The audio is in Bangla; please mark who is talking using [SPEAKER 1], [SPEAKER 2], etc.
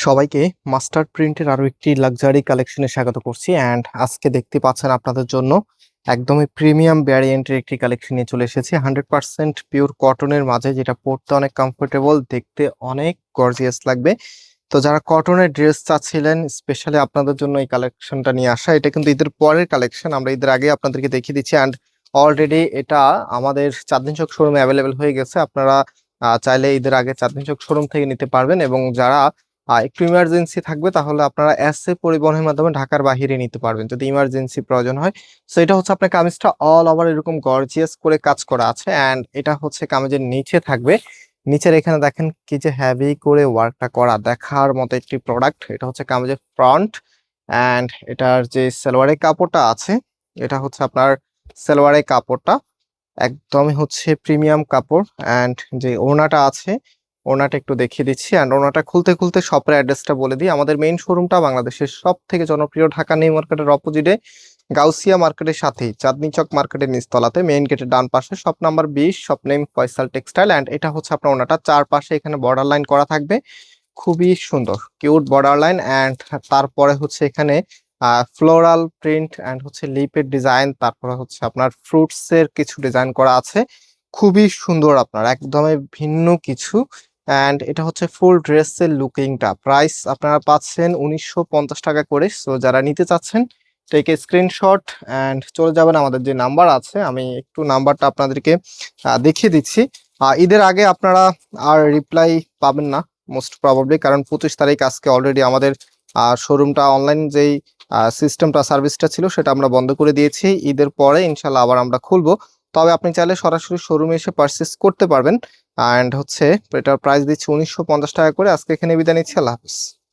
[SPEAKER 1] সবাইকে মাস্টার প্রিন্টের আরো একটি লাক্সারি কালেকশনে স্বাগত করছি। অ্যান্ড আজকে দেখতে পাচ্ছেন আপনাদের জন্য একদমই প্রিমিয়াম ভ্যারিয়েন্টের একটি কালেকশন নিয়ে চলে এসেছি 100% পিওর কটনের মাঝে, যেটা পরতে অনেক কমফোর্টেবল, দেখতে অনেক গর্জিয়াস লাগবে। তো যারা কটনের ড্রেস চাচ্ছিলেন, স্পেশালি আপনাদের জন্য এই কালেকশনটা নিয়ে আসা। এটা কিন্তু ঈদের পরের কালেকশন, আমরা ঈদের আগে আপনাদেরকে দেখিয়ে দিচ্ছি। অ্যান্ড অলরেডি এটা আমাদের চাঁদনী চক শোরুমে অ্যাভেলেবেল হয়ে গেছে। আপনারা চাইলে ঈদের আগে চাঁদনী চক শোরুম থেকে নিতে পারবেন, এবং যারা একটু ইমার্জেন্সি থাকবে তাহলে আপনারা এসএ পরিবহনের মাধ্যমে ঢাকার বাইরে নিতে পারবেন যদি ইমার্জেন্সি প্রয়োজন হয়। সো এটা হচ্ছে আপনার কামিজটা অল ওভার এরকম গর্জিয়াস করে কাজ করা আছে। অ্যান্ড এটা হচ্ছে কামিজের নিচে থাকবে, নিচের এখানে দেখেন কি যে হেভি করে ওয়ার্কটা করা, দেখার মতো একটি প্রোডাক্ট। এটা হচ্ছে কামিজের ফ্রন্ট। অ্যান্ড এটার যে সালোয়ারের কাপড়টা আছে, এটা হচ্ছে আপনার সালোয়ারের কাপড়টা একদমই হচ্ছে প্রিমিয়াম কাপড়। অ্যান্ড যে ওড়নাটা আছে, ওড়নাটা একটু দেখিয়ে দিচ্ছি। অ্যান্ড ওড়নাটা খুলতে খুলতে শপের অ্যাড্রেসটা বলে দিই। আমাদের মেইন শোরুমটা বাংলাদেশের সব থেকে জনপ্রিয় ঢাকা নিউ মার্কেটের অপোজিটে, গাউসিয়া মার্কেটের সাথেই চাঁদনী চক মার্কেটের নিচতলাতে, মেইন গেটের ডান পাশে, shop number 20, shop name Faisal textile. And এটা হচ্ছে আপনার ওড়নাটা, চারপাশে এখানে বর্ডার লাইন করা থাকবে, খুবই সুন্দর কিউট বর্ডার লাইন। অ্যান্ড তারপরে হচ্ছে এখানে ফ্লোরাল প্রিন্ট অ্যান্ড হচ্ছে লিপের ডিজাইন, তারপরে হচ্ছে আপনার ফ্রুটস এর কিছু ডিজাইন করা আছে, খুবই সুন্দর, আপনার একদমই ভিন্ন কিছু। অ্যান্ড এটা হচ্ছে ফুল ড্রেসের লুকিংটা। প্রাইস আপনারা পাচ্ছেন 1950 টাকা করে। সো যারা নিতে চাচ্ছেন টেক এ স্ক্রিনশট অ্যান্ড চলে যাবেন আমাদের যে নাম্বার আছে, আমি একটু নাম্বারটা আপনাদেরকে দেখিয়ে দিচ্ছি। ঈদের আগে আপনারা আর রিপ্লাই পাবেন না মোস্ট প্রবাবলি, কারণ 25 তারিখ আজকে অলরেডি আমাদের শোরুমটা অনলাইন যেই সিস্টেমটা সার্ভিসটা ছিল সেটা আমরা বন্ধ করে দিয়েছি। ঈদের পরে ইনশাল্লাহ আবার আমরা খুলবো। তবে আপনি চাইলে সরাসরি শোরুমে এসে পারচেস করতে পারবেন। অ্যান্ড হচ্ছে এটার প্রাইস দিচ্ছি 1950 টাকা করে। আজকে এখানে বিদায় নিচ্ছি, আল্লাহ হাফিজ।